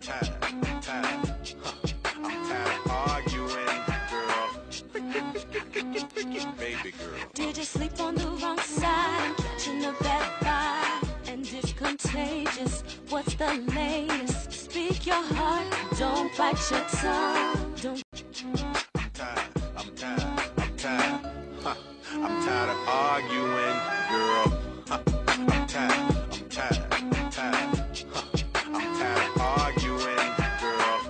tired, I'm tired. I'm tired of arguing, girl. Baby girl. Did you sleep on the wrong side? Catching a bad vibe, and it's contagious. What's the latest? Speak your heart, don't bite your tongue. Don't. I'm tired, I'm tired, I'm tired. I'm tired of arguing, girl. I'm tired, I'm tired, I'm tired. I'm tired of arguing, girl.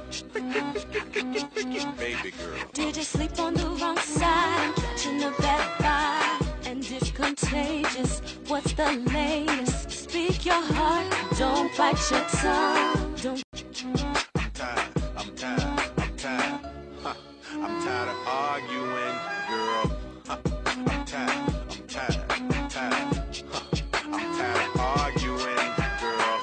Baby girl. Did you sleep on the wrong side? Catching a bad vibe, and it's contagious. What's the latest? Speak your heart, don't bite your tongue. Don't. I'm tired, I'm tired, I'm tired. I'm tired of arguing, girl. I'm tired, I'm tired, I'm tired. I'm tired of arguing, girl.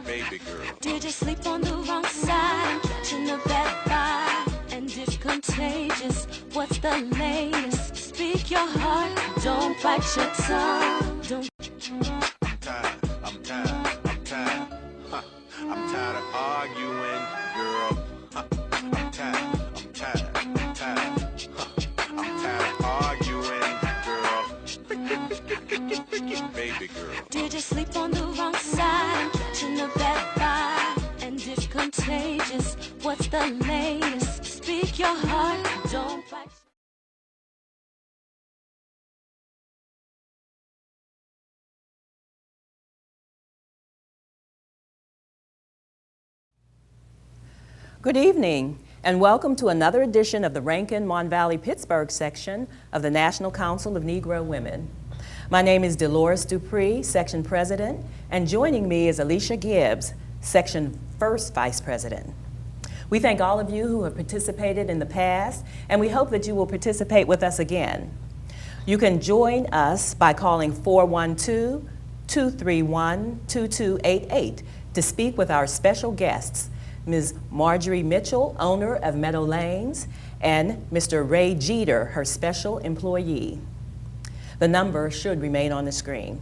Baby girl. Did you sleep on the wrong side? Catching a bad vibe, and it's contagious. What's the latest? Speak your heart, don't bite your tongue. Don't. I'm tired, I'm tired, I'm tired. I'm tired of arguing, girl. I'm tired, I'm tired, I'm tired. I'm tired of arguing, girl. Baby girl. Did you sleep on the wrong side? Catching a bad vibe, and it's contagious. What's the latest? Speak your heart, don't bite. Good evening, and welcome to another edition of the Rankin, Mon Valley, Pittsburgh section of the National Council of Negro Women. My name is Delores Dupree, Section President, and joining me is Alecia Gibbs, Section First Vice President. We thank all of you who have participated in the past, and we hope that you will participate with us again. You can join us by calling 412-231-2288 to speak with our special guests, Ms. Marjorie Mitchell, owner of Meadow Lanes, and Mr. Ray Jeter, her special employee. The number should remain on the screen.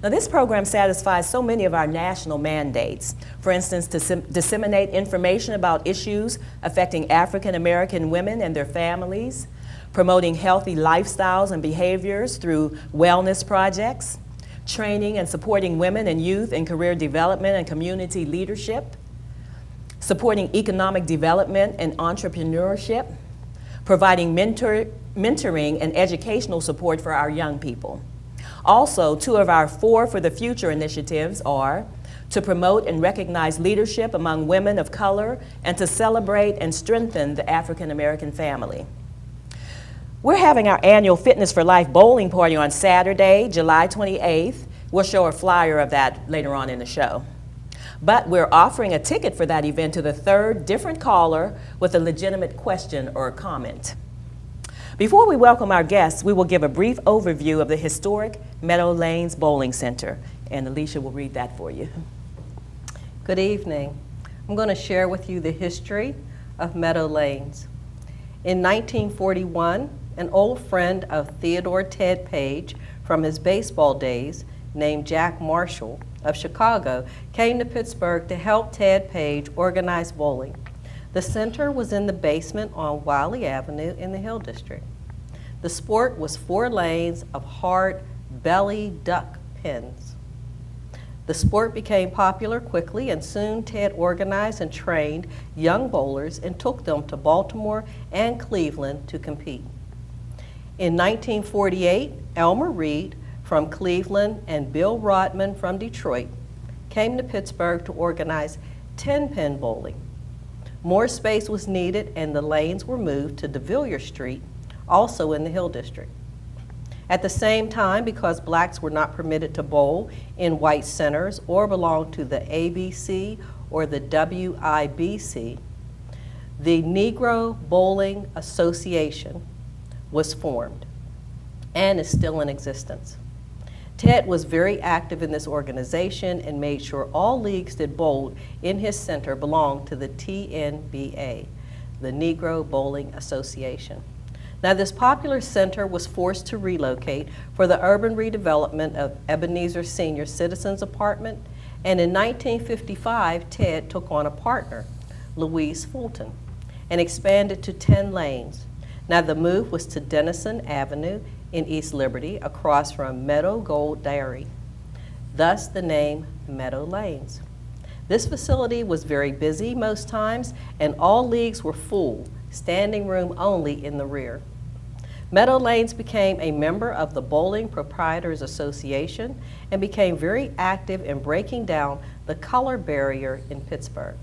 Now, this program satisfies so many of our national mandates. For instance, to disseminate information about issues affecting African American women and their families, promoting healthy lifestyles and behaviors through wellness projects, training and supporting women and youth in career development and community leadership, supporting economic development and entrepreneurship, providing mentoring and educational support for our young people. Also, two of our Four for the Future initiatives are to promote and recognize leadership among women of color and to celebrate and strengthen the African American family. We're having our annual Fitness for Life bowling party on Saturday, July 28th. We'll show a flyer of that later on in the show. But we're offering a ticket for that event to the third different caller with a legitimate question or comment. Before we welcome our guests, we will give a brief overview of the historic Meadow Lanes Bowling Center, and Alecia will read that for you. Good evening. I'm going to share with you the history of Meadow Lanes. In 1941, an old friend of Theodore Ted Page from his baseball days, named Jack Marshall of Chicago, came to Pittsburgh to help Ted Page organize bowling. The center was in the basement on Wiley Avenue in the Hill District. The sport was 4 lanes of hard belly duck pins. The sport became popular quickly, and soon Ted organized and trained young bowlers and took them to Baltimore and Cleveland to compete. In 1948, Elmer Reed from Cleveland and Bill Rodman from Detroit came to Pittsburgh to organize 10-pin bowling. More space was needed, and the lanes were moved to DeVilliers Street, also in the Hill District. At the same time, because blacks were not permitted to bowl in white centers or belong to the ABC or the WIBC, the Negro Bowling Association was formed and is still in existence. Ted was very active in this organization and made sure all leagues that bowled in his center belonged to the TNBA, the Negro Bowling Association. Now, this popular center was forced to relocate for the urban redevelopment of Ebenezer Senior Citizens Apartment And in 1955, Ted took on a partner, Louise Fulton, and expanded to 10 lanes. Now the move was to Denison Avenue in East Liberty, across from Meadow Gold Dairy, thus the name Meadow Lanes. This facility was very busy most times, and all leagues were full, standing room only in the rear. Meadow Lanes became a member of the Bowling Proprietors Association and became very active in breaking down the color barrier in Pittsburgh.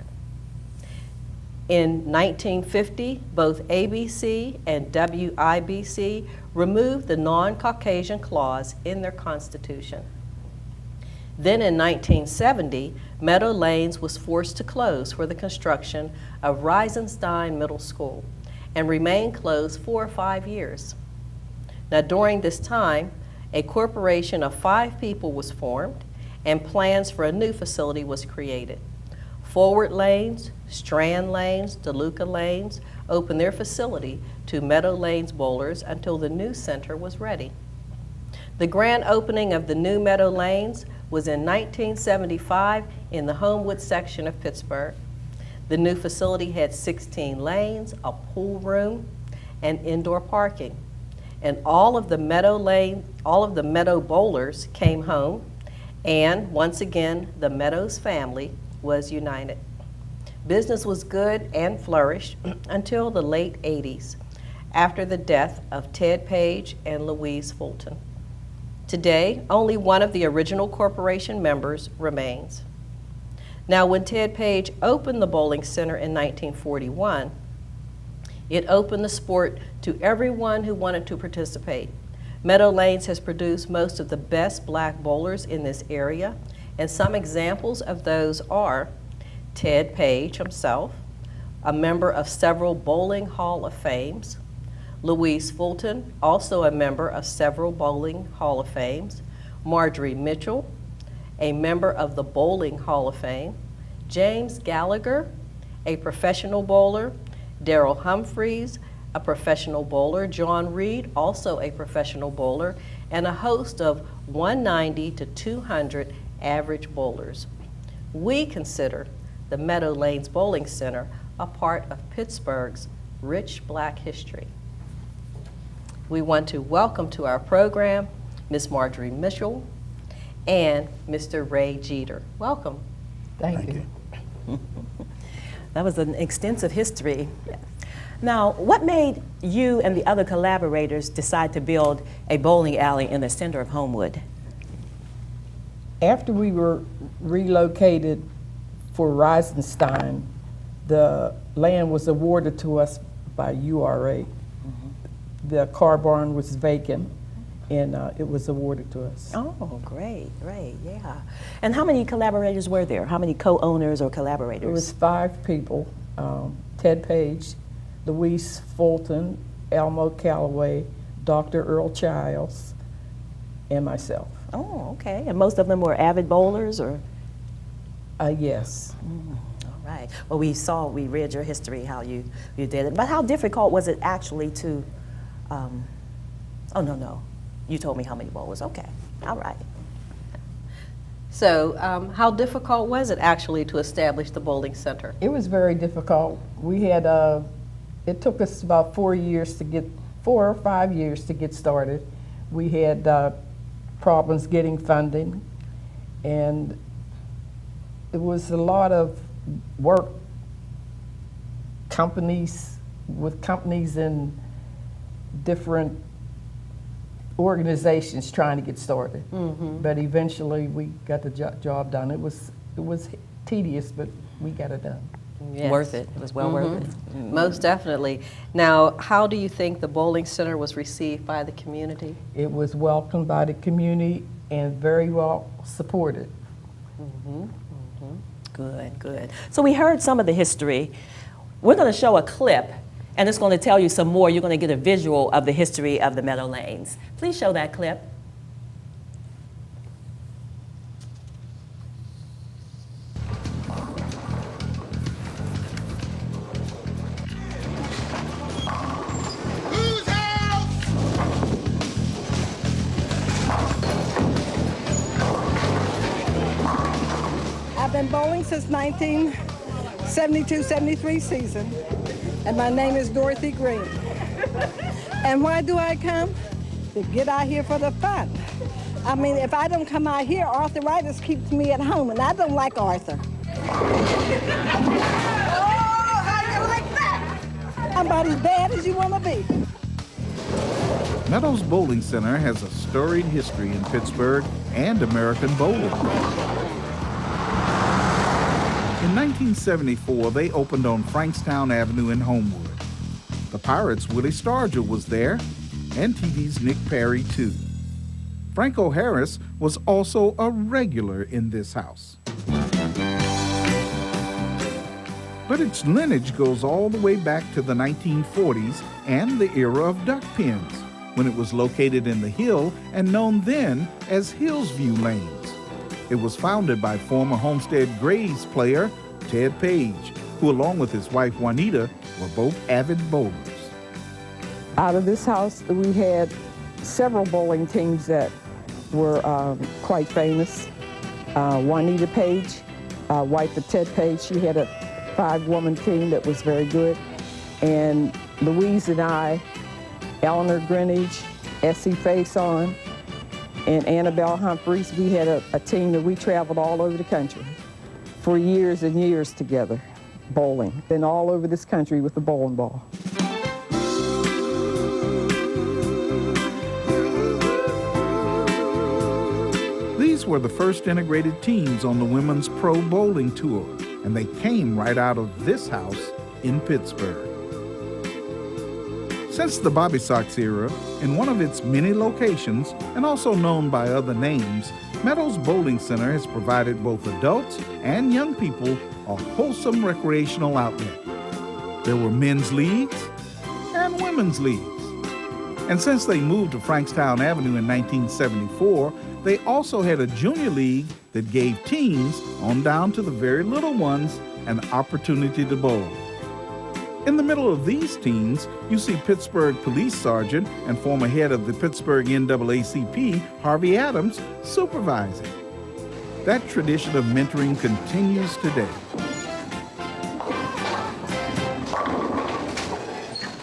In 1950, both ABC and WIBC removed the non-Caucasian clause in their constitution. Then in 1970, Meadow Lanes was forced to close for the construction of Reisenstein Middle School and remained closed 4 or 5 years. Now during this time, a corporation of 5 people was formed and plans for a new facility was created. Forward Lanes, Strand Lanes, DeLuca Lanes opened their facility to Meadow Lanes bowlers until the new center was ready. The grand opening of the new Meadow Lanes was in 1975 in the Homewood section of Pittsburgh. The new facility had 16 lanes, a pool room, and indoor parking. And all of the Meadow bowlers came home, and once again, the Meadows family was united. Business was good and flourished until the late 80s, after the death of Ted Page and Louise Fulton. Today, only one of the original corporation members remains. Now, when Ted Page opened the bowling center in 1941, it opened the sport to everyone who wanted to participate. Meadow Lanes has produced most of the best black bowlers in this area, and some examples of those are Ted Page himself, a member of several Bowling Hall of Fames, Louise Fulton, also a member of several Bowling Hall of Fames, Marjorie Mitchell, a member of the Bowling Hall of Fame, James Gallagher, a professional bowler, Darrell Humphreys, a professional bowler, John Reed, also a professional bowler, and a host of 190 to 200 average bowlers. We consider the Meadow Lanes Bowling Center a part of Pittsburgh's rich black history. We want to welcome to our program Ms. Marjorie Mitchell and Mr. Ray Jeter. Welcome. Thank you. That was an extensive history. Now, what made you and the other collaborators decide to build a bowling alley in the center of Homewood? After we were relocated for Reisenstein, the land was awarded to us by URA. The car barn was vacant, and it was awarded to us. Oh, great, yeah. And how many collaborators were there? How many co-owners or collaborators? It was 5 people, Ted Page, Louise Fulton, Elmo Calloway, Dr. Earl Childs, and myself. Oh, okay. And most of them were avid bowlers, or? Yes. All right. Well, we read your history, how you did it. But how difficult was it actually to, oh, no. You told me how many bowlers. Okay. All right. So how difficult was it actually to establish the bowling center? It was very difficult. We had, it took us about 4 or 5 years to get started. We had problems getting funding, and it was a lot of work with companies in different organizations trying to get started. But eventually we got the job done. It was tedious, but we got it done. Yes. Worth it. It was well worth it. Most definitely. Now, how do you think the bowling center was received by the community? It was welcomed by the community and very well supported. Good. So we heard some of the history. We're going to show a clip, and it's going to tell you some more. You're going to get a visual of the history of the Meadow Lanes. Please show that clip. been bowling since 1972-73 season, and my name is Dorothy Green. And why do I come? To get out here for the fun. I mean, if I don't come out here, arthritis keeps me at home, and I don't like Arthur. Oh, how you like that? I'm about as bad as you want to be. Meadow's Bowling Center has a storied history in Pittsburgh and American bowling. In 1974, they opened on Frankstown Avenue in Homewood. The Pirates' Willie Stargell was there, and TV's Nick Perry, too. Franco Harris was also a regular in this house. But its lineage goes all the way back to the 1940s and the era of duck pins, when it was located in the Hill and known then as Hillsview Lanes. It was founded by former Homestead Grays player Ted Page, who along with his wife Juanita were both avid bowlers. Out of this house, we had several bowling teams that were quite famous. Juanita Page, wife of Ted Page, she had a 5-woman team that was very good. And Louise and I, Eleanor Greenwich, Essie Faison, and Annabelle Humphreys, we had a team that we traveled all over the country for years and years together, bowling. Been all over this country with the bowling ball. These were the first integrated teams on the Women's Pro Bowling Tour, and they came right out of this house in Pittsburgh. Since the Bobby Sox era, in one of its many locations, and also known by other names, Meadow's Bowling Center has provided both adults and young people a wholesome recreational outlet. There were men's leagues and women's leagues. And since they moved to Frankstown Avenue in 1974, they also had a junior league that gave teens, on down to the very little ones, an opportunity to bowl. In the middle of these teams, you see Pittsburgh Police Sergeant and former head of the Pittsburgh NAACP, Harvey Adams, supervising. That tradition of mentoring continues today.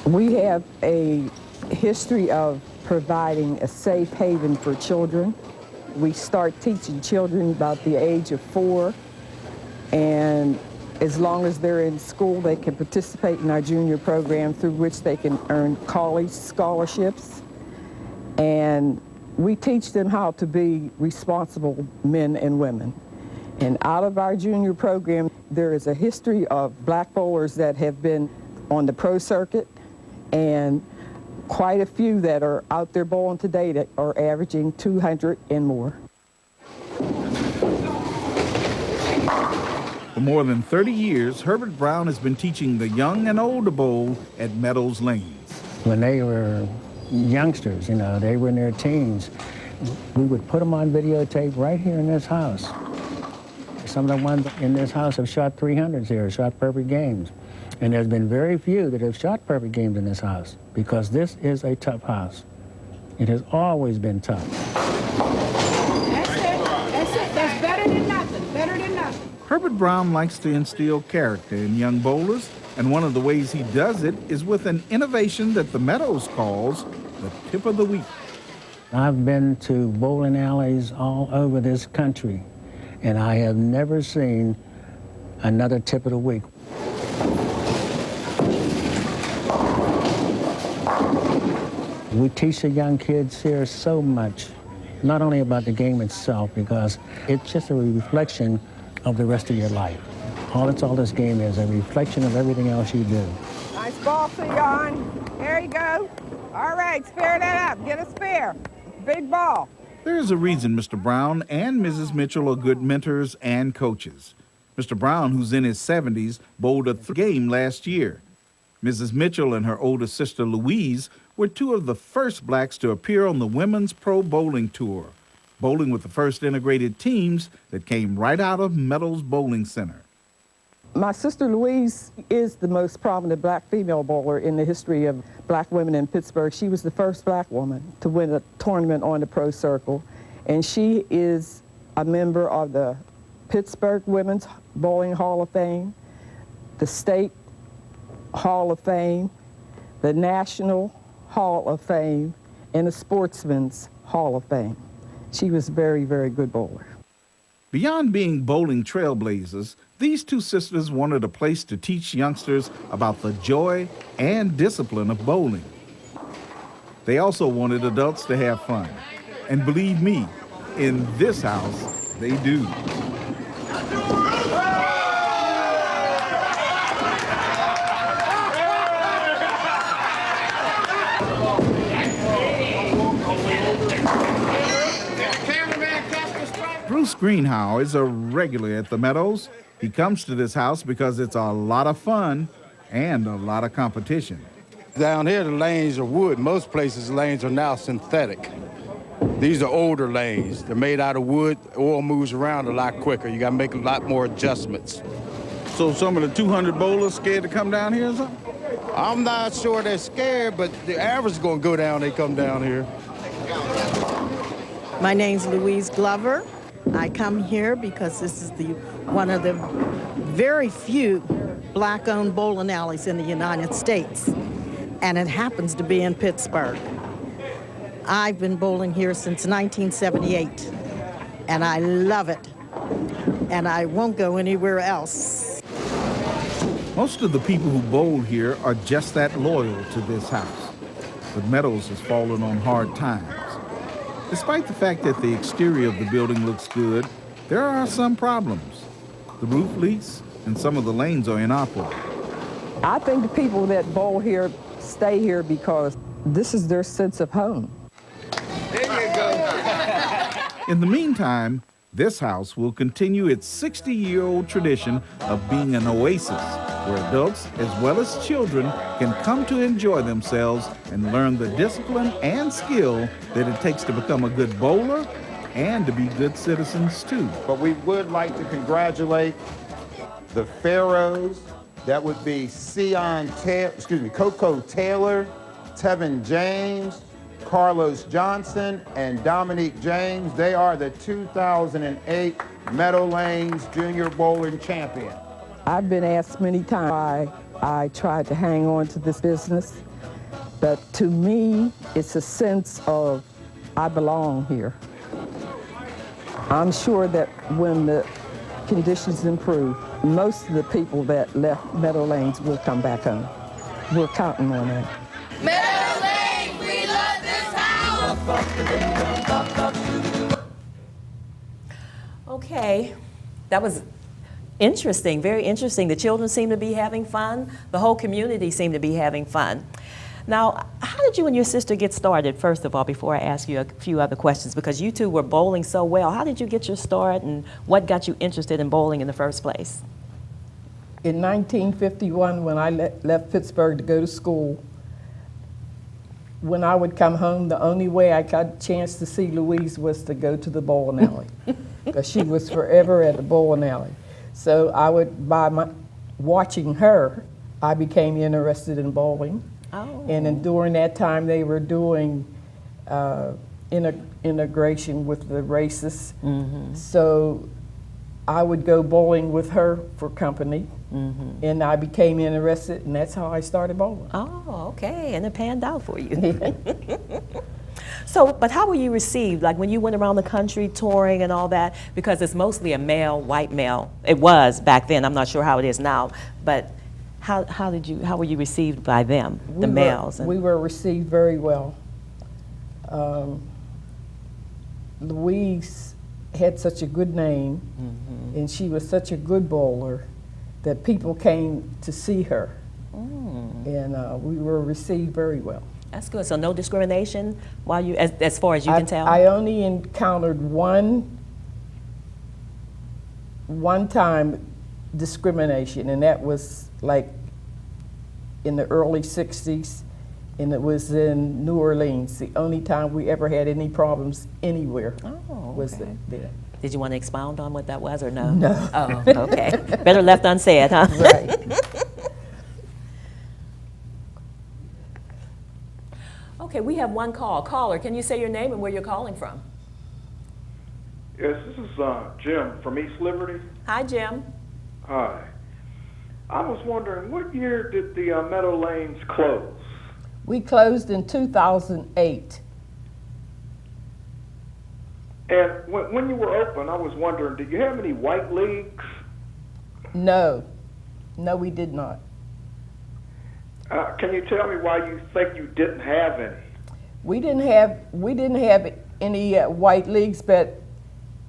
We have a history of providing a safe haven for children. We start teaching children about the age of 4, and as long as they're in school, they can participate in our junior program through which they can earn college scholarships. And we teach them how to be responsible men and women. And out of our junior program, there is a history of black bowlers that have been on the pro circuit, and quite a few that are out there bowling today that are averaging 200 and more. For more than 30 years, Herbert Brown has been teaching the young and old to bowl at Meadows Lanes. When they were youngsters, you know, they were in their teens, we would put them on videotape right here in this house. Some of the ones in this house have shot 300s here, shot perfect games. And there's been very few that have shot perfect games in this house, because this is a tough house. It has always been tough. That's it. That's better than nothing. Better than nothing. Herbert Brown likes to instill character in young bowlers, and one of the ways he does it is with an innovation that the Meadows calls the tip of the week. I've been to bowling alleys all over this country, and I have never seen another tip of the week. We teach the young kids here so much, not only about the game itself, because it's just a reflection of the rest of your life. All this game is, a reflection of everything else you do. Nice ball, Sion. There you go. All right, spare that up. Get a spare. Big ball. There is a reason Mr. Brown and Mrs. Mitchell are good mentors and coaches. Mr. Brown, who's in his 70s, bowled a game last year. Mrs. Mitchell and her older sister Louise were two of the first blacks to appear on the Women's Pro Bowling Tour, bowling with the first integrated teams that came right out of Meadows Bowling Center. My sister Louise is the most prominent black female bowler in the history of black women in Pittsburgh. She was the first black woman to win a tournament on the pro circle, and she is a member of the Pittsburgh Women's Bowling Hall of Fame, the State Hall of Fame, the National Hall of Fame, and the Sportsman's Hall of Fame. She was a very, very good bowler. Beyond being bowling trailblazers, these two sisters wanted a place to teach youngsters about the joy and discipline of bowling. They also wanted adults to have fun. And believe me, in this house, they do. Bruce Greenhow is a regular at the Meadows. He comes to this house because it's a lot of fun and a lot of competition. Down here, the lanes are wood. Most places, the lanes are now synthetic. These are older lanes. They're made out of wood. The oil moves around a lot quicker. You got to make a lot more adjustments. So some of the 200 bowlers scared to come down here or something? I'm not sure they're scared, but the average is going to go down, they come down here. My name's Louise Glover. I come here because this is one of the very few black-owned bowling alleys in the United States, and it happens to be in Pittsburgh. I've been bowling here since 1978, and I love it, and I won't go anywhere else. Most of the people who bowl here are just that loyal to this house. But Meadows has fallen on hard times. Despite the fact that the exterior of the building looks good, there are some problems. The roof leaks, and some of the lanes are inoperable. I think the people that bowl here stay here because this is their sense of home. There you go. In the meantime, this house will continue its 60-year-old tradition of being an oasis where adults as well as children can come to enjoy themselves and learn the discipline and skill that it takes to become a good bowler and to be good citizens too. But we would like to congratulate the Pharaohs. That would be Coco Taylor, Tevin James, Carlos Johnson, and Dominique James. They are the 2008 Meadow Lanes Junior Bowling Champion. I've been asked many times why I tried to hang on to this business, but to me, it's a sense of I belong here. I'm sure that when the conditions improve, most of the people that left Meadow Lanes will come back home. We're counting on that. Meadow Lane, we love this house. Okay, that was interesting, very interesting. The children seem to be having fun. The whole community seemed to be having fun. Now, how did you and your sister get started, first of all, before I ask you a few other questions? Because you two were bowling so well. How did you get your start, and what got you interested in bowling in the first place? In 1951, when I left Pittsburgh to go to school, when I would come home, the only way I got a chance to see Louise was to go to the bowling alley, because she was forever at the bowling alley. So I would, watching her, I became interested in bowling. Oh. And then during that time, they were doing integration with the races. Mm-hmm. So I would go bowling with her for company. Mm-hmm. And I became interested, and that's how I started bowling. Oh, okay, and it panned out for you. So, but how were you received? Like when you went around the country touring and all that, because it's mostly a male, white male. It was back then. I'm not sure how it is now, but how were you received by them, the males? We were received very well. Louise had such a good name, mm-hmm. and she was such a good bowler that people came to see her, and we were received very well. That's good. So no discrimination while you, as far as you can tell? I only encountered one time discrimination, and that was like in the early 60s, and it was in New Orleans. The only time we ever had any problems anywhere was there. Did you want to expound on what that was or no? No. Oh, okay. Better left unsaid, huh? Right. Okay, we have one call. Caller, can you say your name and where you're calling from? Yes, this is Jim from East Liberty. Hi, Jim. Hi. I was wondering, what year did the Meadow Lanes close? We closed in 2008. And when you were open, I was wondering, did you have any white leagues? No. No, we did not. Can you tell me why you think you didn't have any? We didn't have any white leagues, but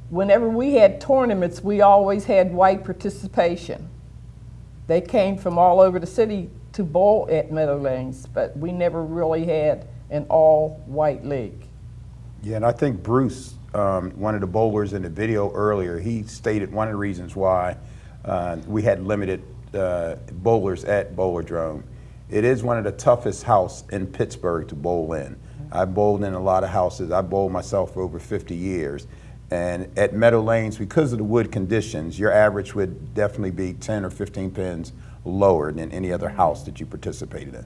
whenever we had tournaments, we always had white participation. They came from all over the city to bowl at Meadow Lanes, but we never really had an all-white league. Yeah, and I think Bruce, one of the bowlers in the video earlier, he stated one of the reasons why we had limited bowlers at Bowlerdrome. It is one of the toughest houses in Pittsburgh to bowl in. I've bowled in a lot of houses. I bowled myself for over 50 years. And at Meadow Lanes, because of the wood conditions, your average would definitely be 10 or 15 pins lower than any other house that you participated in.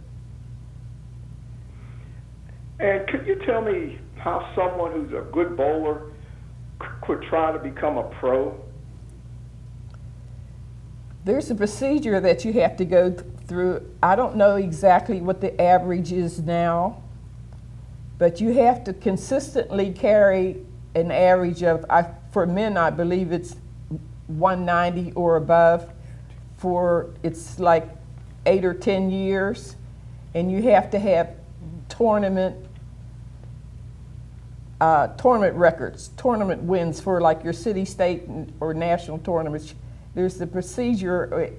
And could you tell me how someone who's a good bowler could try to become a pro? There's a procedure that you have to go through. I don't know exactly what the average is now, but you have to consistently carry an average of, for men, I believe it's 190 or above, for it's like 8 or 10 years, and you have to have tournament records, tournament wins for like your city, state, or national tournaments. There's the procedure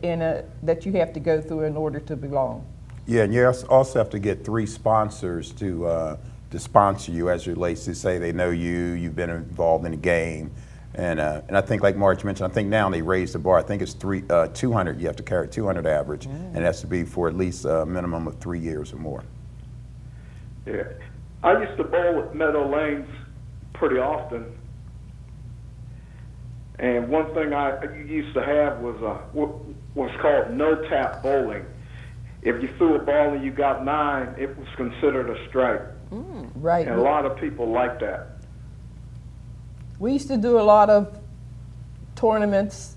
that you have to go through in order to belong. Yeah, and you also have to get 3 sponsors to sponsor you as it relates to say they know you've been involved in the game. And I think, like Marge mentioned, I think now they raised the bar. I think it's 200. You have to carry 200 average, and it has to be for at least a minimum of 3 years or more. Yeah. I used to bowl at Meadow Lanes pretty often. And one thing I used to have was what's called no-tap bowling. If you threw a ball and you got 9, it was considered a strike. Right. And a lot of people like that. We used to do a lot of tournaments.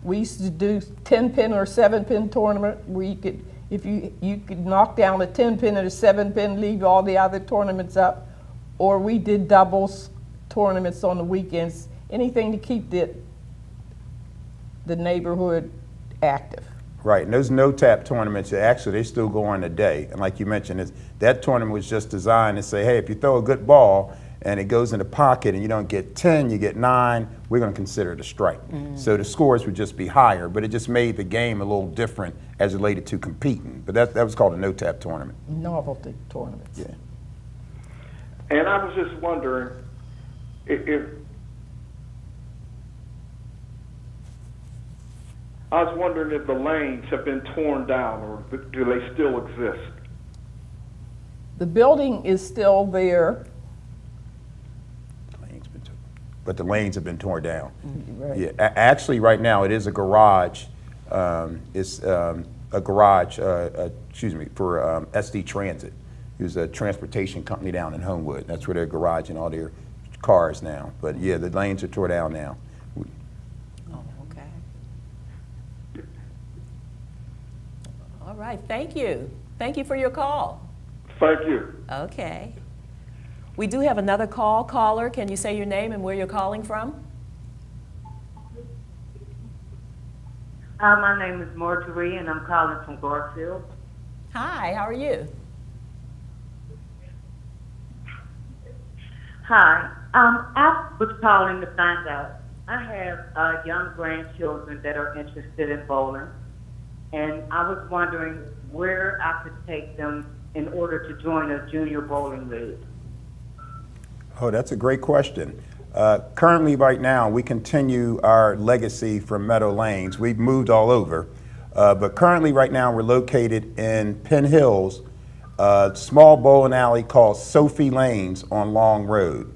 We used to do 10-pin or 7-pin tournament where you could, if you could knock down a 10-pin and a 7-pin, leave all the other tournaments up. Or we did doubles tournaments on the weekends. Anything to keep the neighborhood active. Right, and those no-tap tournaments, actually, they still go on today. And like you mentioned, that tournament was just designed to say, hey, if you throw a good ball and it goes in the pocket and you don't get 10, you get 9, we're going to consider it a strike. So the scores would just be higher, but it just made the game a little different as related to competing. But that was called a no-tap tournament. Novelty tournaments. Yeah. And I was just wondering if the lanes have been torn down, or do they still exist? The building is still there. But the lanes have been torn down. Right. Yeah, actually, right now it is a garage. It's a garage, for SD Transit, who's a transportation company down in Homewood. That's where they're garaging all their cars now. But yeah, the lanes are torn down now. Oh, okay. All right, thank you. Thank you for your call. Thank you. Okay. We do have another call. Caller, can you say your name and where you're calling from? My name is Marjorie, and I'm calling from Garfield. Hi, how are you? Hi. I was calling to find out. I have young grandchildren that are interested in bowling, and I was wondering where I could take them in order to join a junior bowling league. Oh, that's a great question. Currently, right now, we continue our legacy from Meadow Lanes. We've moved all over, but currently, right now, we're located in Penn Hills, a small bowling alley called Sophie Lanes on Long Road.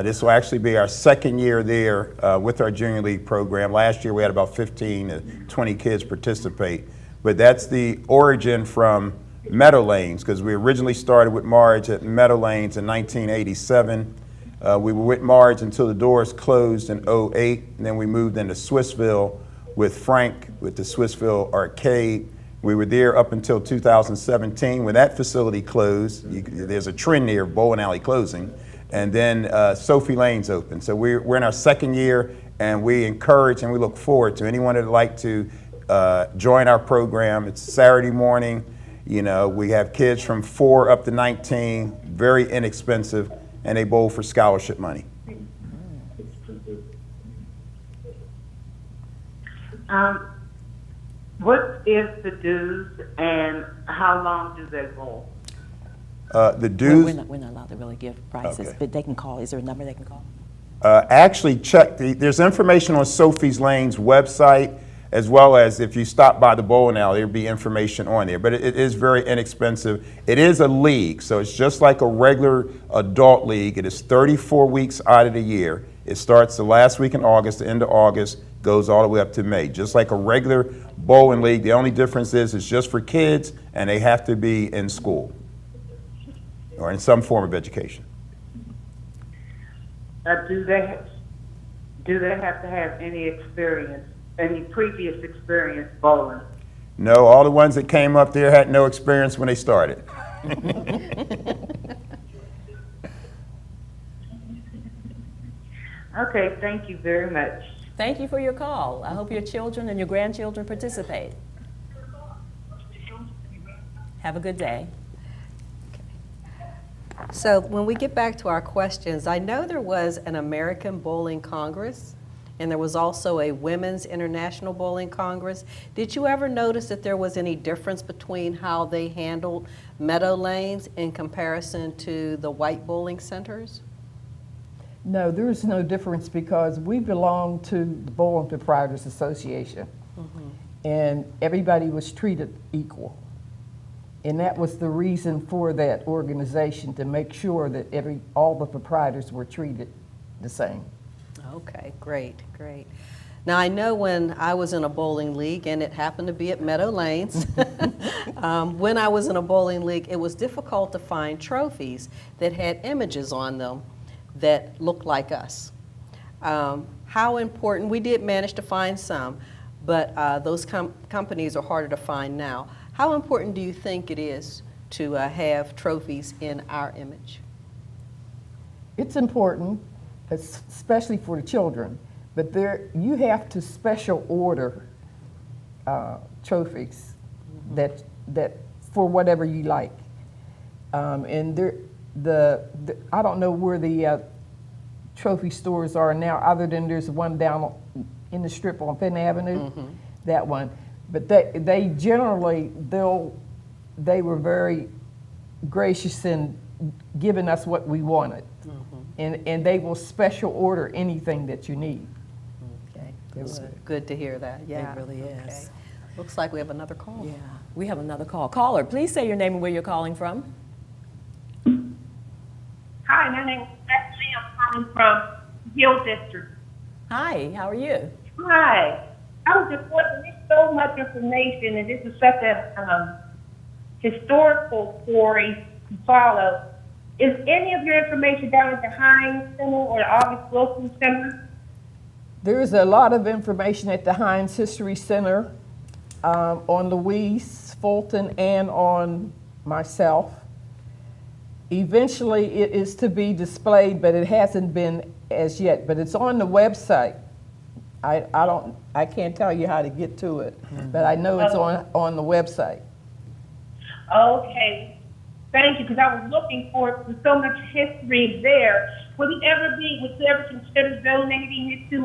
This will actually be our 2nd year there with our junior league program. Last year, we had about 15 to 20 kids participate, but that's the origin from Meadow Lanes, because we originally started with Marge at Meadow Lanes in 1987. We were with Marge until the doors closed in '08, and then we moved into Swissville with Frank with the Swissville Arcade. We were there up until 2017. When that facility closed, there's a trend there of bowling alley closing, and then Sophie Lane's open. So we're in our second year, and we encourage and we look forward to anyone that would like to join our program. It's Saturday morning. You know, we have kids from 4 up to 19, very inexpensive, and they bowl for scholarship money. What is the dues and how long do they bowl? The dues. We're not allowed to really give prices, Okay. but they can call. Is there a number they can call? Actually, check. There's information on Sophie's Lane's website, as well as if you stop by the bowling alley, there'll be information on there. But it is very inexpensive. It is a league, so it's just like a regular adult league. It is 34 weeks out of the year. It starts the last week in August, the end of August, goes all the way up to May. Just like a regular bowling league, the only difference is it's just for kids, and they have to be in school or in some form of education. Do they have to have any experience, any previous experience bowling? No, all the ones that came up there had no experience when they started. Okay, thank you very much. Thank you for your call. I hope your children and your grandchildren participate. Have a good day. So when we get back to our questions, I know there was an American Bowling Congress, and there was also a Women's International Bowling Congress. Did you ever notice that there was any difference between how they handled Meadow Lanes in comparison to the white bowling centers? No, there is no difference because we belong to the Bowling Proprietors Association, and everybody was treated equal. And that was the reason for that organization, to make sure that all the proprietors were treated the same. Okay, great, great. Now I know when I was in a bowling league, and it happened to be at Meadow Lanes, when I was in a bowling league, it was difficult to find trophies that had images on them that looked like us. How important, we did manage to find some, but those companies are harder to find now. How important do you think it is to have trophies in our image? It's important, especially for the children, but you have to special order trophies that for whatever you like. And I don't know where the trophy stores are now, other than there's one down in the strip on Penn Avenue, that one. But they generally, they were very gracious in giving us what we wanted. And they will special order anything that you need. Okay, good to hear that. Yeah, It really is. Looks like we have another call. Yeah, we have another call. Caller, please say your name and where you're calling from. Hi, my name is Bethany. I'm calling from Hill District. Hi, how are you? Hi. I was just wondering, there's so much information, and this is such a historical story to follow. Is any of your information down at the Hines Center or the August Wilson Center? There's a lot of information at the Hines History Center, on Louise Fulton and on myself. Eventually it is to be displayed, but it hasn't been as yet, but it's on the website. I can't tell you how to get to it, but I know it's on the website. Okay. Thank you, because I was looking for so much history there. Would you ever consider donating it to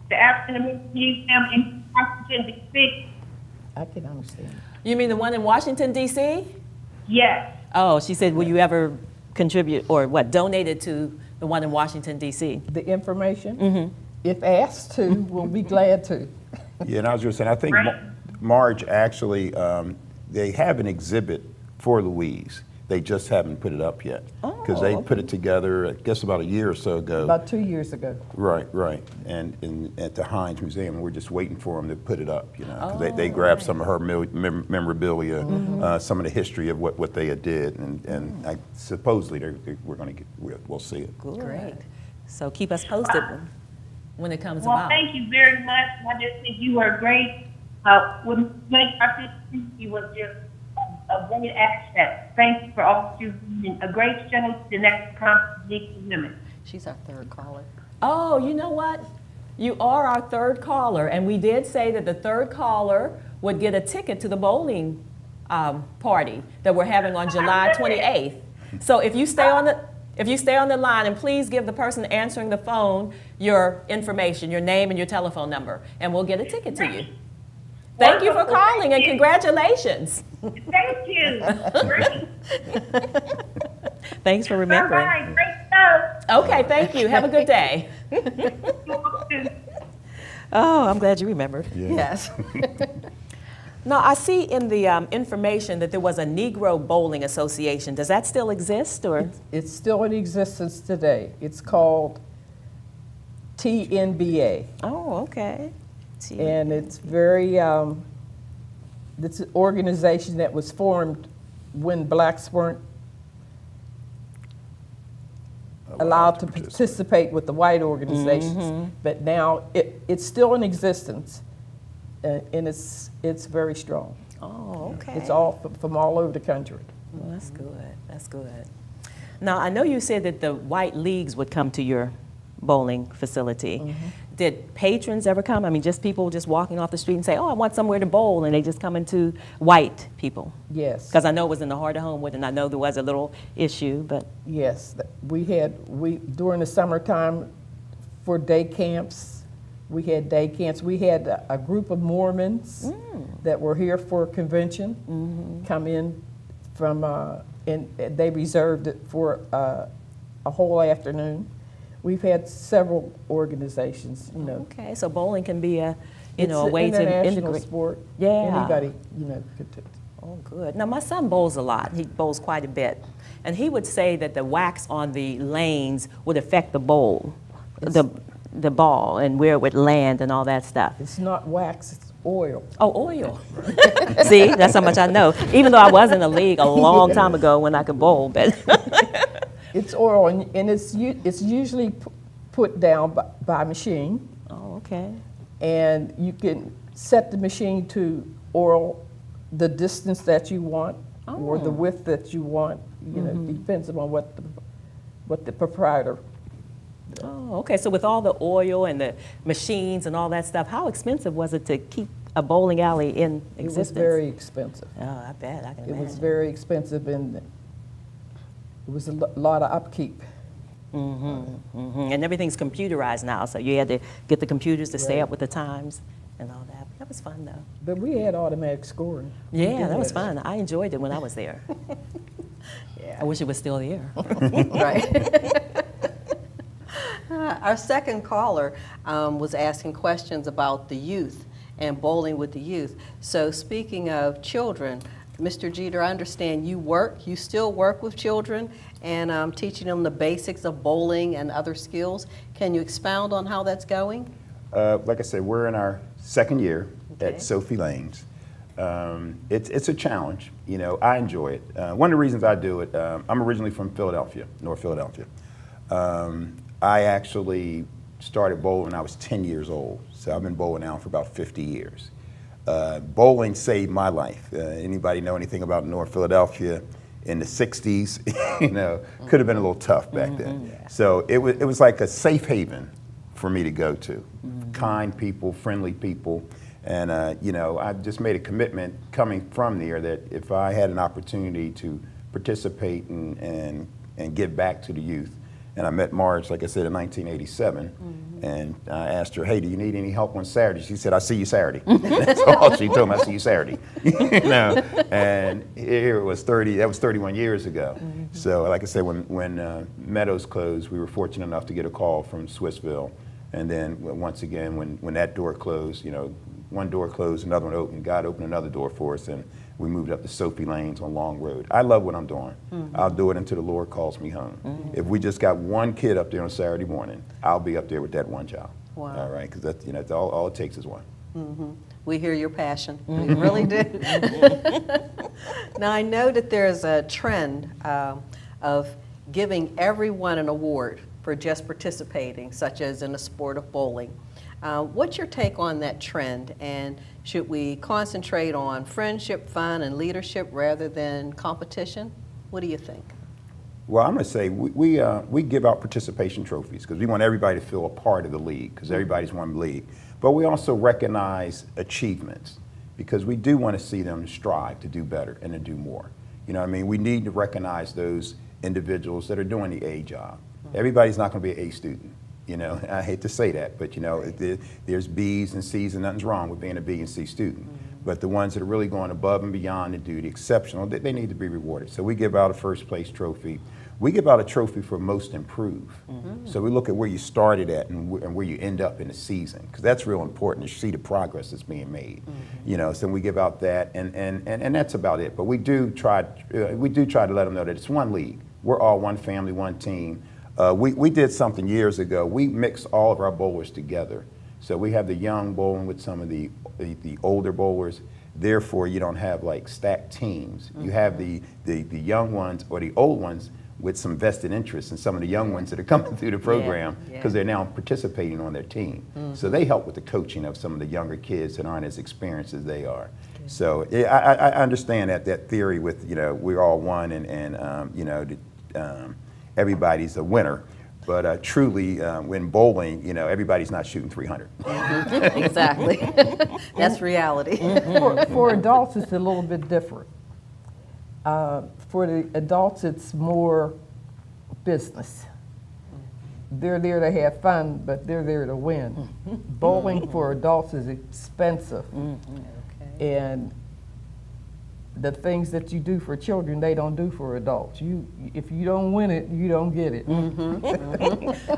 the African American Museum in Washington, D.C.? I can understand. You mean the one in Washington, D.C.? Yes. Oh, she said, will you ever contribute or donate it to the one in Washington, D.C.? The information? If asked to, we'll be glad to. Yeah, and I was just saying, I think Marge actually, they have an exhibit for Louise. They just haven't put it up yet. Because they put it together, I guess, about a year or so ago. About 2 years ago. Right. And at the Heinz Museum, we're just waiting for them to put it up, you know, because they grabbed some of her memorabilia, some of the history of what they did, and supposedly we'll see it. Great. So keep us posted when it comes Well, about. thank you very much. I just think you were great. With you was just a great asset. Thank you for all you did. A great show to the next conference of women. She's our third caller. Oh, you know what? You are our third caller, and we did say that the third caller would get a ticket to the bowling party that we're having on July 28th. So if you stay on the line, and please give the person answering the phone your information, your name and your telephone number, and we'll get a ticket to you. Thank you for calling, and congratulations. Thank you. Thanks for remembering. Bye-bye. Great show. Okay, thank you. Have a good day. Oh, I'm glad you remembered. Yes. Now, I see in the information that there was a Negro Bowling Association. Does that still exist, or? It's still in existence today. It's called TNBA. Oh, okay. And it's very, it's an organization that was formed when blacks weren't allowed to participate with the white organizations. But now it's still in existence, and it's very strong. Oh, okay. It's all from all over the country. Well, that's good. That's good. Now, I know you said that the white leagues would come to your bowling facility. Did patrons ever come? I mean, just people just walking off the street and say, oh, I want somewhere to bowl, and they just come into white people? Yes. Because I know it was in the heart of Homewood, and I know there was a little issue, but. Yes, during the summertime for day camps, we had day camps. We had a group of Mormons that were here for a convention come in from, and they reserved it for a whole afternoon. We've had several organizations, you know. Okay, so bowling can be a way to integrate. It's an international sport. Yeah. Anybody, could. Oh, good. Now, my son bowls a lot. He bowls quite a bit. And he would say that the wax on the lanes would affect the bowl, the ball, and where it would land and all that stuff. It's not wax, it's oil. Oh, oil. See, that's how much I know. Even though I was in the league a long time ago when I could bowl, but. It's oil, and it's usually put down by machine. Oh, okay. And you can set the machine to oil the distance that you want or the width that you want. You know, depends on what the proprietor. Oh, okay. So with all the oil and the machines and all that stuff, how expensive was it to keep a bowling alley in existence? It was very expensive. Oh, I bet. I can imagine. It was very expensive, and it was a lot of upkeep. And everything's computerized now, so you had to get the computers to stay up with the times and all that. That was fun, though. But we had automatic scoring. Yeah, that was fun. I enjoyed it when I was there. Yeah. I wish it was still there. Right. Our second caller was asking questions about the youth and bowling with the youth. So speaking of children, Mr. Jeter, I understand you still work with children and teaching them the basics of bowling and other skills. Can you expound on how that's going? Like I said, we're in our second year at Sophie Lanes. It's a challenge. You know, I enjoy it. One of the reasons I do it, I'm originally from Philadelphia, North Philadelphia. I actually started bowling when I was 10 years old. So I've been bowling now for about 50 years. Bowling saved my life. Anybody know anything about North Philadelphia in the 60s? You know, could have been a little tough back then. So it was like a safe haven for me to go to. Kind people, friendly people. And, you know, I just made a commitment coming from there that if I had an opportunity to participate and give back to the youth. And I met Marge, like I said, in 1987. And I asked her, hey, do you need any help on Saturday? She said, I'll see you Saturday. That's all she told me, I'll see you Saturday. You know? And here it was that was 31 years ago. So like I said, when Meadows closed, we were fortunate enough to get a call from Swissville. And then once again, when that door closed, you know, one door closed, another one opened. God opened another door for us, and we moved up to Sophie Lanes on Long Road. I love what I'm doing. I'll do it until the Lord calls me home. If we just got one kid up there on Saturday morning, I'll be up there with that one child. Wow. All right, because that's, that's all it takes is one. We hear your passion. We really do. Now, I know that there's a trend of giving everyone an award for just participating, such as in the sport of bowling. What's your take on that trend, and should we concentrate on friendship, fun, and leadership rather than competition? What do you think? Well, I'm going to say we give out participation trophies because we want everybody to feel a part of the league because everybody's one league. But we also recognize achievements because we do want to see them strive to do better and to do more. You know what I mean? We need to recognize those individuals that are doing the A job. Everybody's not going to be an A student. You know, I hate to say that, but you know, there's B's and C's and nothing's wrong with being a B and C student. But the ones that are really going above and beyond to do the exceptional, they need to be rewarded. So we give out a first place trophy. We give out a trophy for most improved. So we look at where you started at and where you end up in the season, because that's real important to see the progress that's being made. You know, so we give out that, and that's about it. But we do try to let them know that it's one league. We're all one family, one team. We did something years ago. We mixed all of our bowlers together. So we have the young bowling with some of the older bowlers. Therefore, you don't have like stacked teams. You have the young ones or the old ones with some vested interest in some of the young ones that are coming through the program because they're now participating on their team. So they help with the coaching of some of the younger kids that aren't as experienced as they are. So I understand that theory with, you know, we're all one and you know, everybody's a winner. But truly, when bowling, you know, everybody's not shooting 300. Exactly. That's reality. For adults, it's a little bit different. For the adults, it's more business. They're there to have fun, but they're there to win. Bowling for adults is expensive. And the things that you do for children, they don't do for adults. If you don't win it, you don't get it.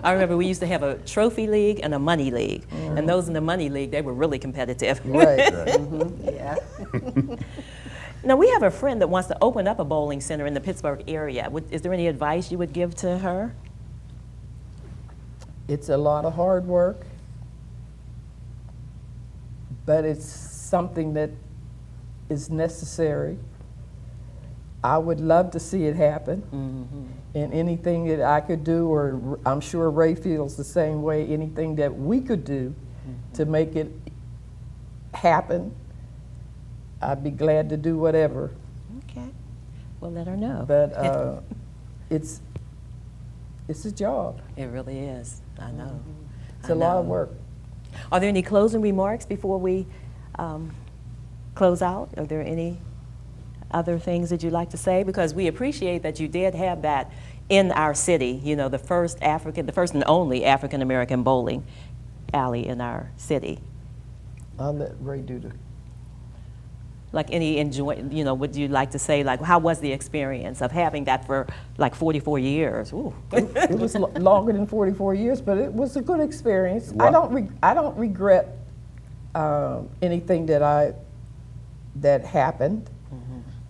I remember we used to have a trophy league and a money league. And those in the money league, they were really competitive. Right. Yeah. Now, we have a friend that wants to open up a bowling center in the Pittsburgh area. Is there any advice you would give to her? It's a lot of hard work, but it's something that is necessary. I would love to see it happen. And anything that I could do, or I'm sure Ray feels the same way, anything that we could do to make it happen, I'd be glad to do whatever. Okay, we'll let her know. But it's a job. It really is, I know. It's a lot of work. Are there any closing remarks before we close out? Are there any other things that you'd like to say? Because we appreciate that you did have that in our city, you know, the first and only African-American bowling alley in our city. I'll let Ray do the. Like would you like to say, like, how was the experience of having that for like 44 years? Ooh. It was longer than 44 years, but it was a good experience. Wow. I don't regret anything that happened.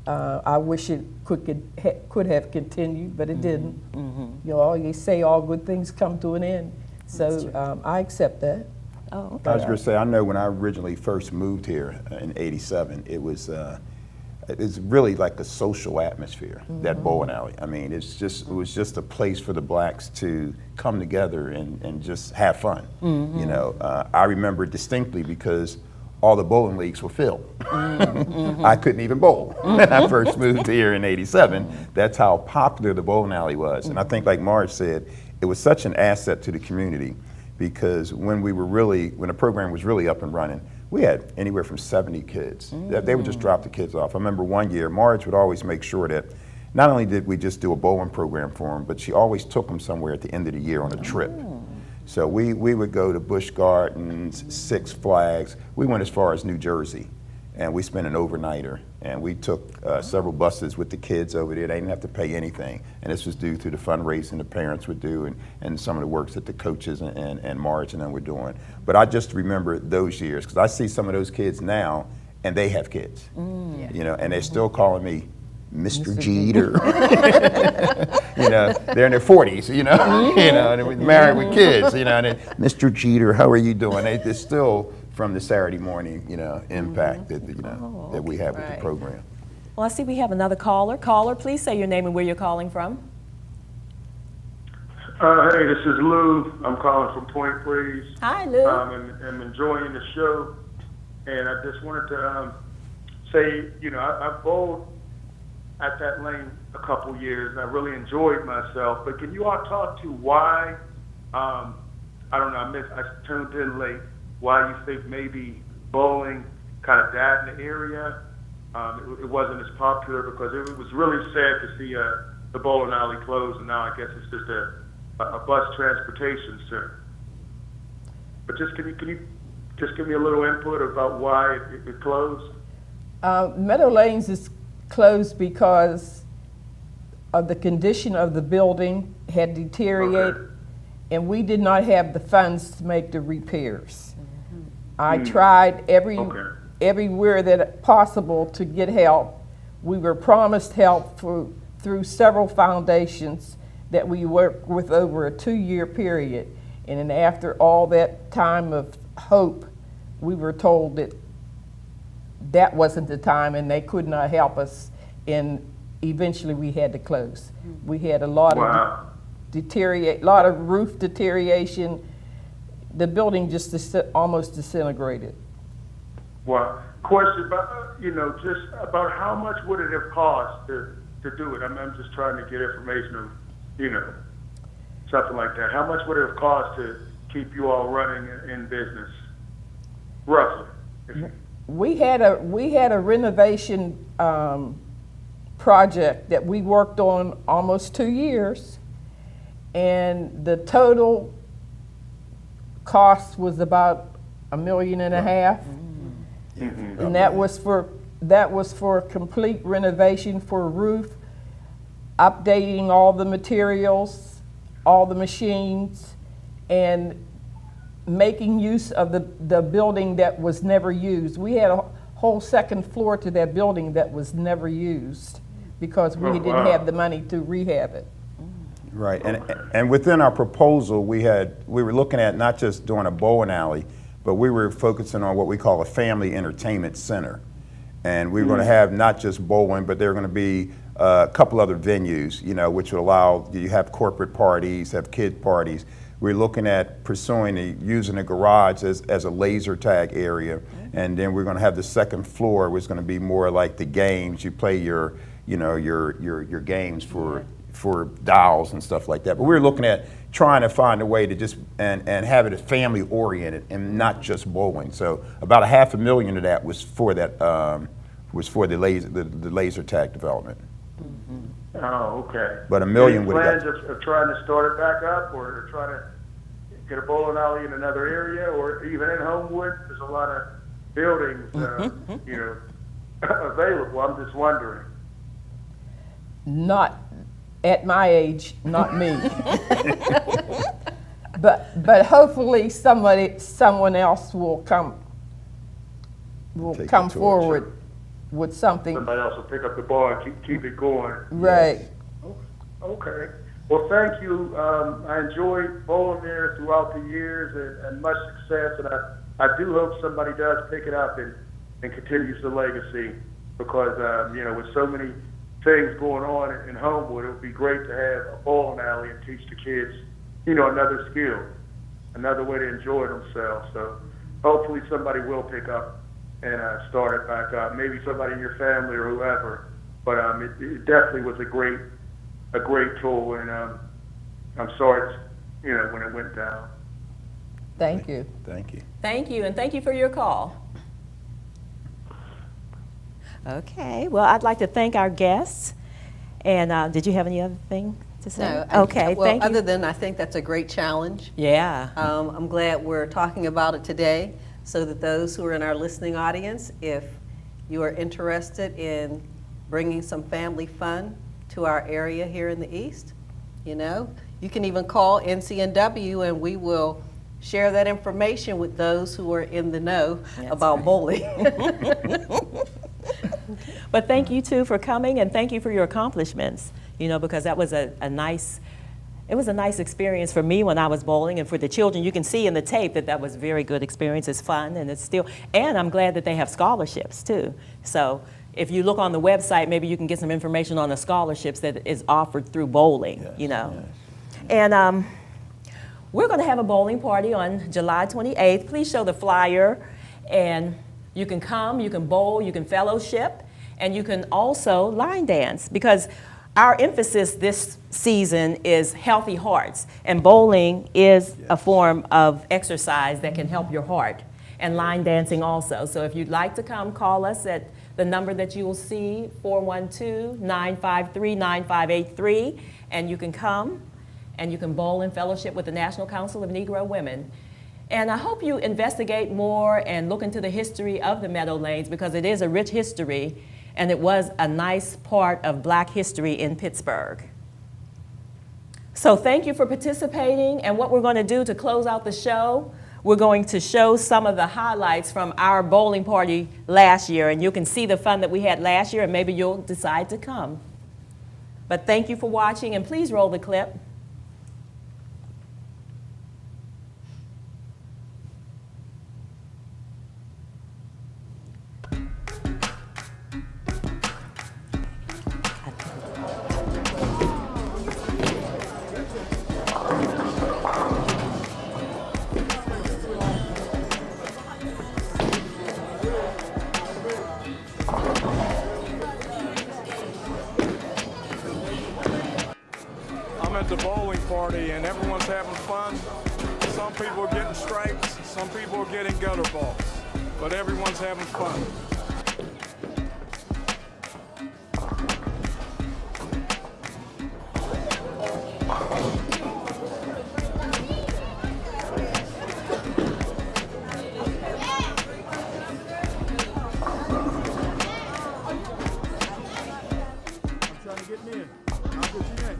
I wish it could have continued, but it didn't. You know, you say all good things come to an end, so I accept that. Oh, okay. I was going to say, I know when I originally first moved here in '87, it was really like a social atmosphere, that bowling alley. I mean, it was just a place for the blacks to come together and just have fun. You know, I remember distinctly because all the bowling leagues were filled. I couldn't even bowl when I first moved here in '87. That's how popular the bowling alley was. And I think, like Marge said, it was such an asset to the community because when the program was really up and running, we had anywhere from 70 kids. They would just drop the kids off. I remember one year, Marge would always make sure that not only did we just do a bowling program for them, but she always took them somewhere at the end of the year on a trip. So we would go to Busch Gardens, Six Flags. We went as far as New Jersey, and we spent an overnighter. And we took several buses with the kids over there. They didn't have to pay anything. And this was due to the fundraising the parents would do and some of the works that the coaches and Marge and them were doing. But I just remember those years because I see some of those kids now and they have kids, you know, and they're still calling me Mr. Jeter. You know, they're in their 40s, you know, you know, and they're married with kids, you know, and then, Mr. Jeter, how are you doing? They're still from the Saturday morning, you know, impact that, you know, that we have with the program. Well, I see we have another caller. Caller, please say your name and where you're calling from. Hey, this is Lou. I'm calling from Point Breeze. Hi, Lou. I'm enjoying the show, and I just wanted to say, you know, I've bowled at that lane a couple years, and I really enjoyed myself. But can you all talk to why? I don't know. I tuned in late. Why you think maybe bowling kind of died in the area? It wasn't as popular because it was really sad to see the bowling alley close, and now I guess it's just a bus transportation center. But just can you just give me a little input about why it closed? Meadow Lanes is closed because of the condition of the building had deteriorated, and we did not have the funds to make the repairs. I tried everywhere that possible to get help. We were promised help through several foundations that we worked with over a 2-year period. And then after all that time of hope, we were told that that wasn't the time and they could not help us, and eventually we had to close. We had a lot of roof deterioration. The building just almost disintegrated. Well, question about, you know, just about how much would it have cost to do it? I'm just trying to get information of, you know, something like that. How much would it have cost to keep you all running in business, roughly? We had a renovation project that we worked on almost 2 years, and the total cost was about $1.5 million, and that was for complete renovation, for a roof, updating all the materials, all the machines, and making use of the building that was never used. We had a whole second floor to that building that was never used because we didn't have the money to rehab it. Right, and within our proposal, we were looking at not just doing a bowling alley, but we were focusing on what we call a family entertainment center. And we were going to have not just bowling, but there were going to be a couple other venues, you know, which would allow you have corporate parties, have kid parties. We're looking at pursuing using the garage as a laser tag area, and then we're going to have the second floor, which is going to be more like the games. You play your games for dolls and stuff like that. But we're looking at trying to find a way to just and have it family oriented and not just bowling. So about $500,000 of that was for that the laser tag development. Oh, okay. But $1 million would have. Plans of trying to start it back up, or trying to get a bowling alley in another area, or even in Homewood? There's a lot of buildings, you know, available. I'm just wondering. Not at my age, not me. But hopefully someone else will come forward with something. Somebody else will pick up the ball and keep it going. Right. Yes. Okay. Well, thank you. I enjoyed bowling there throughout the years, and much success. And I do hope somebody does pick it up and continues the legacy, because you know, with so many things going on in Homewood, it would be great to have a bowling alley and teach the kids, you know, another skill, another way to enjoy themselves. So hopefully somebody will pick up and start it back up. Maybe somebody in your family or whoever. But it definitely was a great tool, and I'm sorry, you know, when it went down. Thank you. Thank you. Thank you, and thank you for your call. Okay, well, I'd like to thank our guests. And did you have any other thing to say? No. Okay, well, thank you. other than I think that's a great challenge. Yeah. I'm glad we're talking about it today, so that those who are in our listening audience, if you are interested in bringing some family fun to our area here in the East, you know, you can even call NCNW and we will share that information with those who are in the know about bowling. But thank you too for coming, and thank you for your accomplishments, you know, because that was a nice experience for me when I was bowling, and for the children. You can see in the tape that that was a very good experience. It's fun, and it's still, and I'm glad that they have scholarships too. So if you look on the website, maybe you can get some information on the scholarships that is offered through bowling, you know. Yes. And we're going to have a bowling party on July 28th. Please show the flyer, and you can come, you can bowl, you can fellowship, and you can also line dance, because our emphasis this season is healthy hearts, and bowling is a form of exercise that can help your heart, and line dancing also. So if you'd like to come, call us at the number that you will see, 412-953-9583, and you can come and you can bowl in fellowship with the National Council of Negro Women. And I hope you investigate more and look into the history of the Meadow Lanes, because it is a rich history, and it was a nice part of Black history in Pittsburgh. So thank you for participating, and what we're going to do to close out the show, we're going to show some of the highlights from our bowling party last year, and you can see the fun that we had last year, and maybe you'll decide to come. But thank you for watching, and please roll the clip. The bowling party, and everyone's having fun. Some people are getting stripes, some people are getting gutter balls, but everyone's having fun. I'm trying to get in. I'll get you in.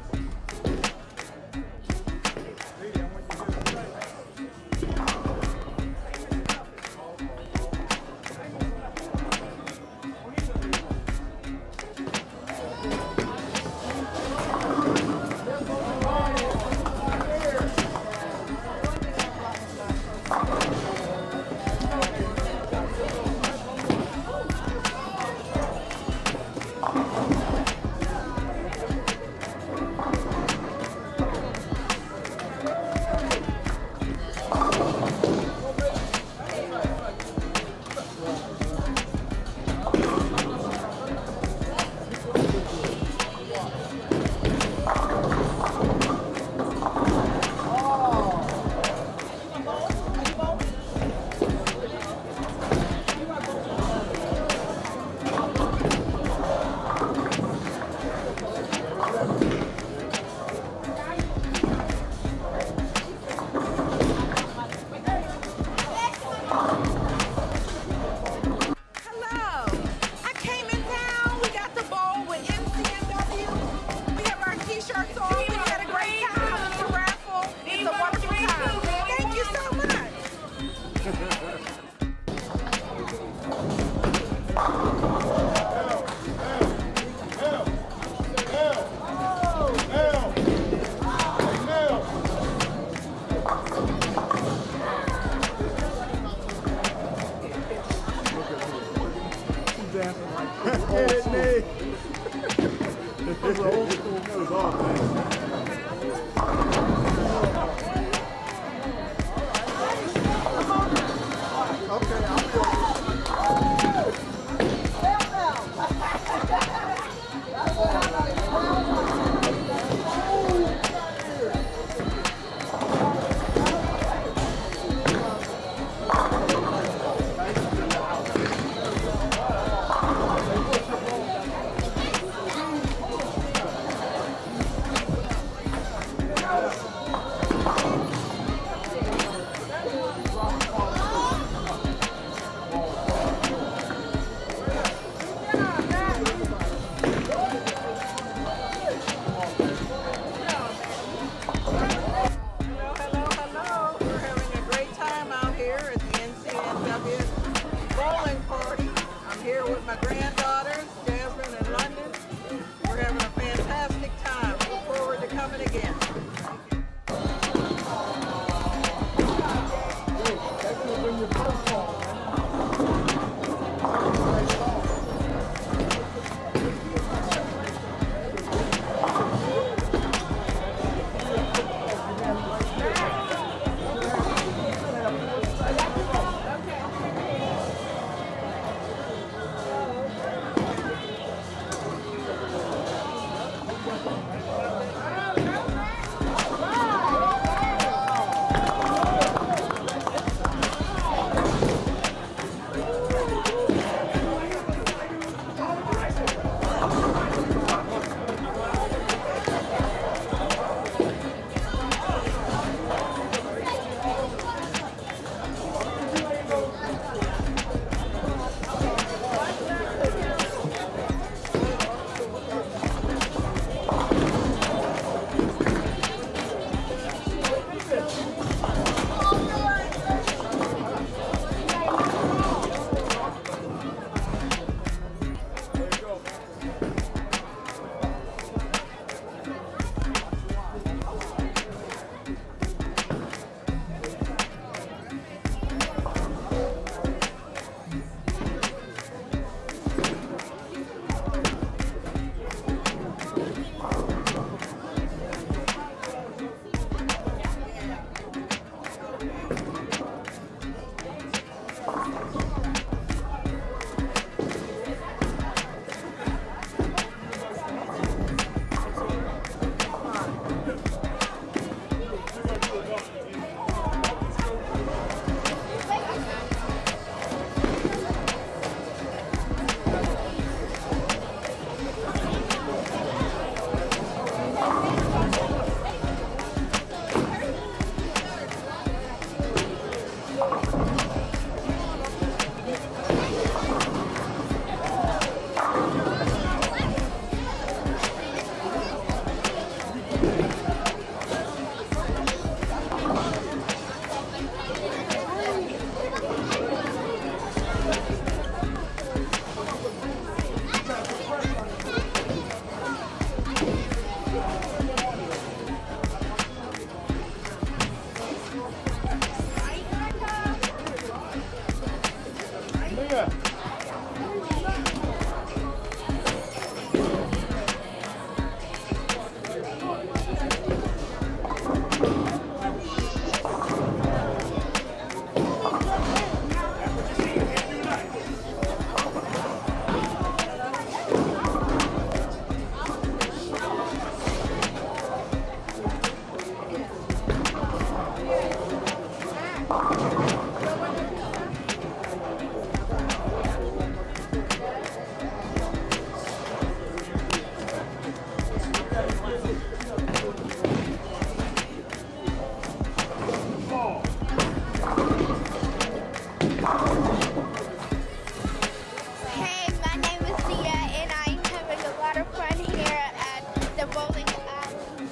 Hey, my name is Sia, and I'm having a lot of fun here at the bowling alley.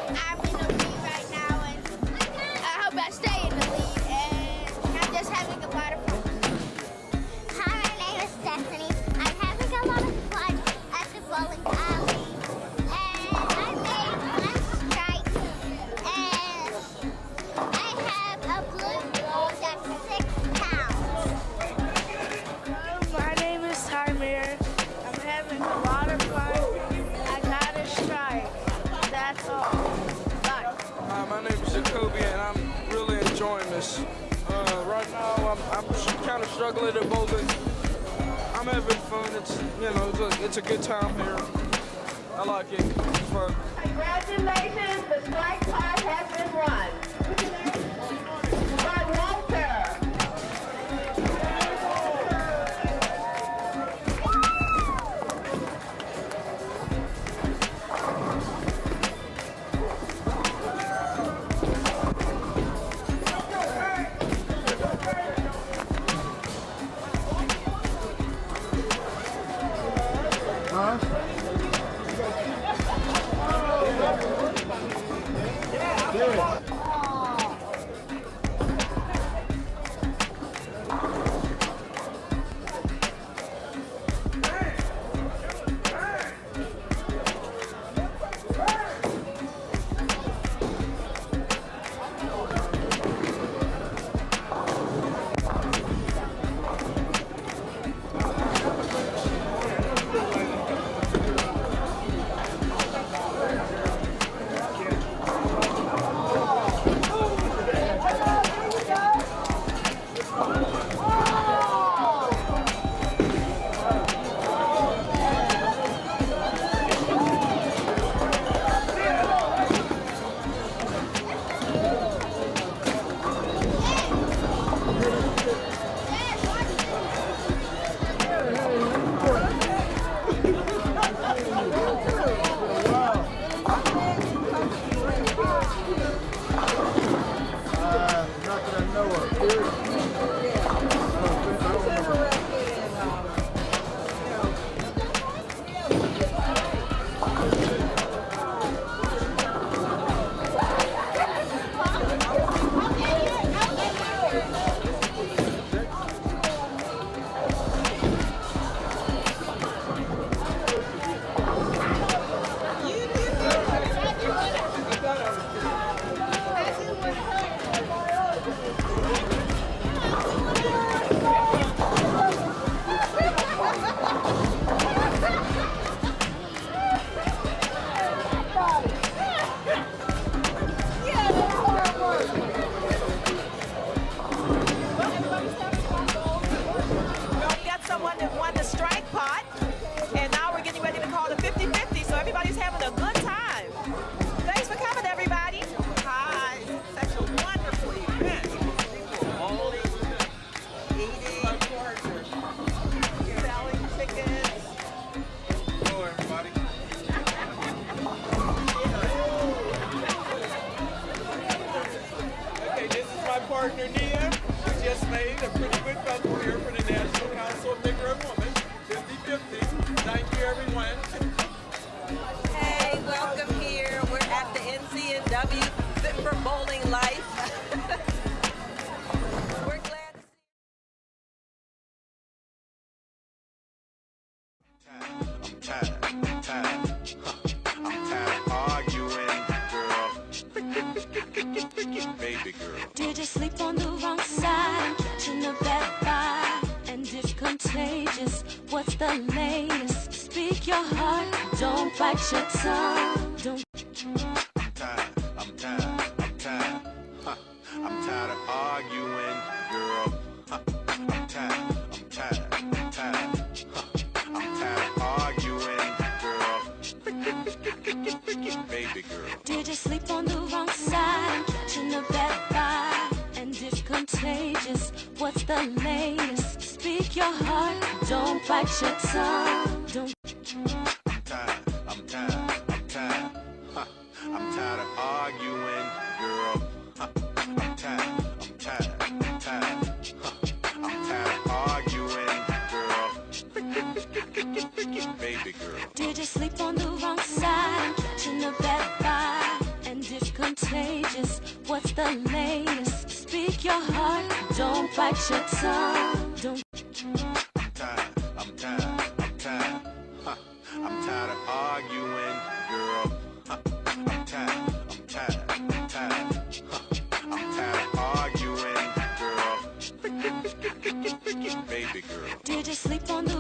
And I'm in the lead right now, and I hope I stay in the lead. And I'm just having a lot of fun. Hi, my name is Stephanie. I'm having a lot of fun at the bowling alley. And I made one strike, and I have a blue ball that's 6 pounds. My name is Tymer. I'm having a lot of fun. I got a strike. That's all. Bye. Hi, my name is Jacoby, and I'm really enjoying this. Right now, I'm kind of struggling at bowling. I'm having fun. It's a good time here. I like it. It's fun. Congratulations, the strike card has been won. By Walter. partner Nia, we just made a pretty good vote here for the National Council of Negro Women, 50-50. Thank you, everyone. Hey, welcome here. We're at the NCNW, Fit for Bowling Life. We're glad to see you. I'm tired of arguing, girl. Baby girl. Did you sleep on the wrong side? the latest? Speak your heart, don't bite your tongue. Don't. I'm tired, I'm tired, I'm tired. Huh. I'm tired of arguing, girl. Huh. I'm tired, I'm tired, I'm tired. Huh. I'm tired of arguing, girl. Baby girl. Did you sleep on the wrong side? Catching a bad vibe, and it's contagious. What's the latest? Speak your heart, don't bite your tongue. Don't. I'm tired, I'm tired, I'm tired. Huh. I'm tired of arguing, girl. Huh. I'm tired, I'm tired, I'm tired. Huh. I'm tired of arguing, girl. Baby girl. Did you sleep on the wrong side? Catching a bad vibe, and it's contagious. What's the latest? Speak your heart, don't bite your tongue. Don't. I'm tired, I'm tired, I'm tired. Huh. I'm tired of arguing, girl. Huh. I'm tired, I'm tired, I'm tired. Huh. I'm tired of arguing, girl. Baby girl. Did you sleep on the